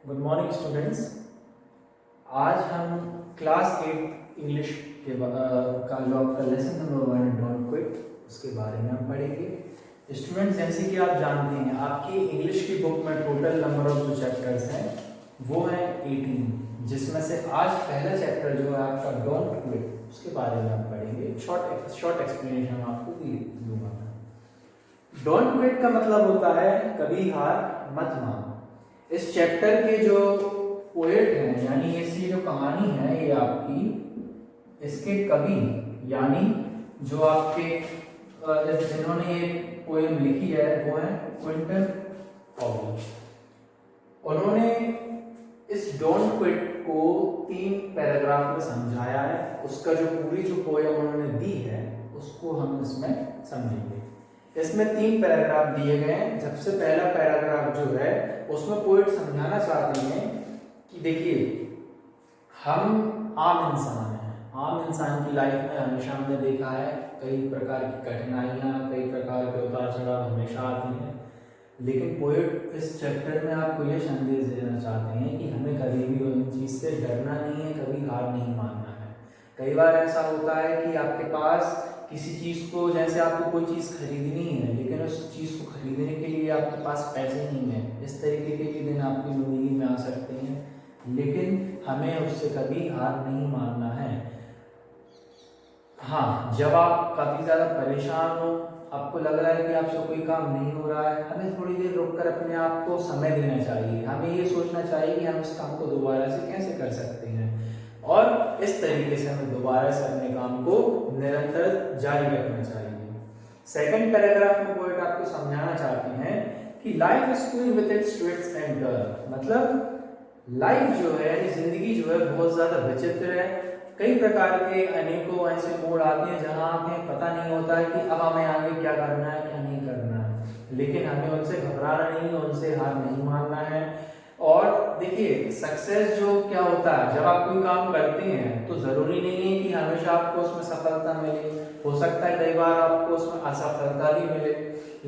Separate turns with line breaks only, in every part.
Good morning students. आज हम class 8 English के का जो आपका लेसन नंबर 1 डोंट क्विट उसके बारे में हम पढ़ेंगे। स्टूडेंट्स, जैसे कि आप जानते हैं आपकी इंग्लिश की बुक में टोटल नंबर ऑफ जो चैप्टर्स हैं वो हैं 18, जिसमें से आज पहला चैप्टर जो है आपका डोंट क्विट उसके बारे में हम पढ़ेंगे। शॉर्ट एक्सप्लेनेशन आपको दूंगा। डोंट क्विट का मतलब होता है कभी हार मत मानो। इस चैप्टर के जो पोएट हैं, यानी इसकी जो कहानी है ये आपकी, इसके कवि यानी जो आपके जिन्होंने ये पोएम लिखी है वो है क्विंटन पॉवेल। उन्होंने इस डोंट क्विट को 3 पैराग्राफ में समझाया है। उसका जो पूरी जो पोएम उन्होंने दी है उसको हम इसमें समझेंगे। इसमें 3 पैराग्राफ दिए गए हैं। सबसे पहला पैराग्राफ जो है उसमें पोएट समझाना चाहते हैं कि देखिए, हम आम इंसान हैं। आम इंसान की लाइफ में हमेशा हमने देखा है कई प्रकार की कठिनाइयाँ, कई प्रकार के उतार चढ़ाव हमेशा आती हैं, लेकिन पोएट इस चैप्टर में आपको ये संदेश देना चाहते हैं कि हमें कभी भी उन चीज़ से डरना नहीं है, कभी हार नहीं मानना है। कई बार ऐसा होता है कि आपके पास किसी चीज़ को, जैसे आपको कोई चीज़ खरीदनी है लेकिन उस चीज़ को खरीदने के लिए आपके पास पैसे नहीं हैं, इस तरीके के दिन आपकी ज़िंदगी में आ सकते हैं, लेकिन हमें उससे कभी हार नहीं मानना है। हाँ, जब आप काफ़ी ज़्यादा परेशान हो, आपको लग रहा है कि आपसे कोई काम नहीं हो रहा है, हमें थोड़ी देर रुककर अपने आप को समय देना चाहिए। हमें ये सोचना चाहिए कि हम इस काम को दोबारा से कैसे कर सकते हैं, और इस तरीके से हमें दोबारा से अपने काम को निरंतर जारी रखना चाहिए। सेकंड पैराग्राफ में पोएट आपको समझाना चाहते हैं कि life is full with its twist and turn. मतलब लाइफ जो है, जिंदगी जो है बहुत ज्यादा विचित्र है। कई प्रकार के अनेकों ऐसे मोड़ आते हैं जहां हमें पता नहीं होता है कि अब हमें आगे क्या करना है क्या नहीं करना है, लेकिन हमें उनसे घबराना नहीं है, उनसे हार नहीं मानना है। और देखिए, सक्सेस जो क्या होता है, जब आप कोई काम करते हैं तो जरूरी नहीं है कि हमेशा आपको उसमें सफलता मिले। हो सकता है कई बार आपको उसमें असफलता भी मिले,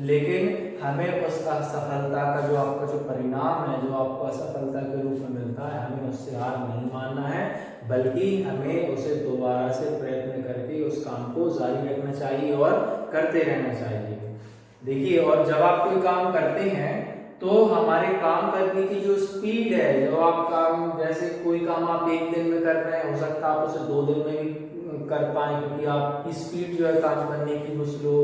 लेकिन हमें उस असफलता का जो आपका जो परिणाम है, जो आपको असफलता के रूप में मिलता है, हमें उससे हार नहीं मानना है, बल्कि हमें उसे दोबारा से प्रयत्न करके उस काम को जारी रखना चाहिए और करते रहना चाहिए। देखिए, और जब आप कोई काम करते हैं तो हमारे काम करने की जो स्पीड है, जो आप काम, जैसे कोई काम आप 1 दिन में कर रहे हैं, हो सकता है आप उसे 2 दिन में भी कर पाए, क्योंकि आपकी स्पीड जो है काम करने की वो स्लो,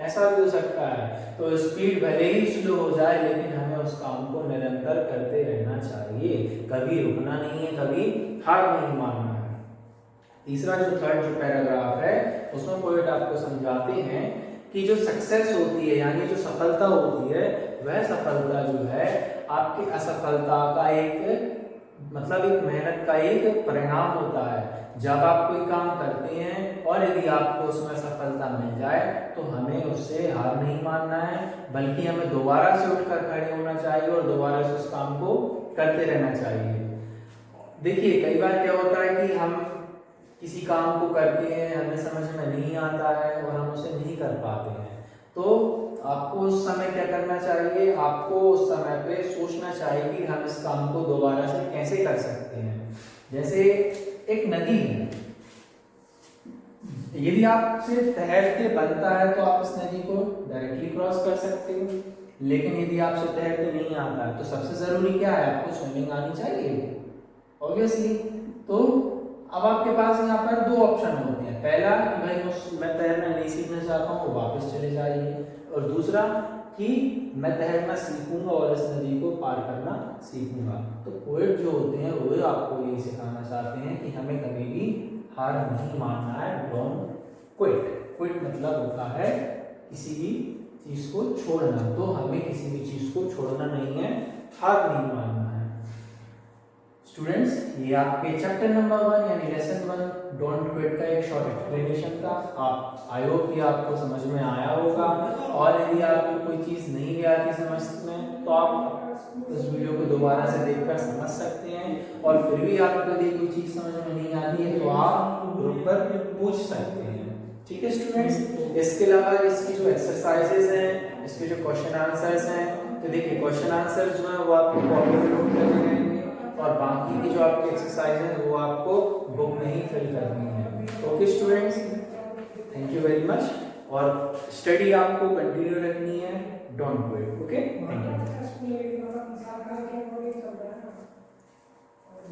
ऐसा भी हो सकता है। तो स्पीड भले ही स्लो हो जाए, लेकिन हमें उस काम को निरंतर करते रहना चाहिए, कभी रुकना नहीं है, कभी हार नहीं मानना है। तीसरा जो थर्ड जो पैराग्राफ है उसमें पोएट आपको समझाते हैं कि जो सक्सेस होती है, यानी जो सफलता होती है, वह सफलता जो है आपकी असफलता का एक एक मेहनत का एक परिणाम होता है। जब आप कोई काम करते हैं और यदि आपको उसमें सफलता मिल जाए तो हमें उससे हार नहीं मानना है, बल्कि हमें दोबारा से उठकर खड़े होना चाहिए और दोबारा से उस काम को करते रहना चाहिए। देखिए, कई बार क्या होता है कि हम किसी काम को करते हैं, हमें समझ में नहीं आता है और हम उसे नहीं कर पाते हैं, तो आपको उस समय क्या करना चाहिए, आपको उस समय पे सोचना चाहिए कि हम इस काम को दोबारा से कैसे कर सकते हैं। जैसे एक नदी है, यदि आपसे तैरते बनता है तो आप इस नदी को डायरेक्टली क्रॉस कर सकते हो, लेकिन यदि आपसे तैरते नहीं आता है तो सबसे जरूरी क्या है, आपको स्विमिंग आनी चाहिए ऑब्वियसली। तो अब आपके पास यहाँ पर 2 ऑप्शन होते हैं। पहला कि भाई मैं तैरना नहीं सीखना चाहता हूँ, वापस चले जाइए, और दूसरा कि मैं तैरना सीखूंगा और इस नदी को पार करना सीखूंगा। तो पोएट जो होते हैं वो आपको यही सिखाना चाहते हैं कि हमें कभी भी हार नहीं मानना है। Don't quit. क्विट मतलब होता है किसी भी चीज को छोड़ना, तो हमें किसी भी चीज को छोड़ना नहीं है, हार नहीं मानना है। स्टूडेंट्स, ये आपके चैप्टर नंबर 1 यानी लेसन 1 डोंट क्विट का एक शॉर्ट एक्सप्लेनेशन था। आप आई होप कि आपको समझ में आया होगा, और यदि आपको कोई चीज़ नहीं भी आती समझ में तो आप इस वीडियो को दोबारा से देखकर समझ सकते हैं, और फिर भी आपको यदि कोई चीज़ समझ में नहीं आती है तो आप ग्रुप पर पूछ सकते हैं। ठीक है स्टूडेंट्स, इसके अलावा इसकी जो एक्सरसाइजेज हैं, इसके जो क्वेश्चन आंसर्स हैं, तो देखिए क्वेश्चन आंसर जो है वो आपको कॉपी में नोट करने रहेंगे। आपकी एक्सरसाइज है वो आपको बुक में ही फिल करनी है। Okay students, thank you very much. और स्टडी आपको कंटिन्यू रखनी है, don't quit. Okay, thank you.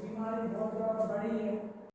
बीमारी बहुत बड़ी है।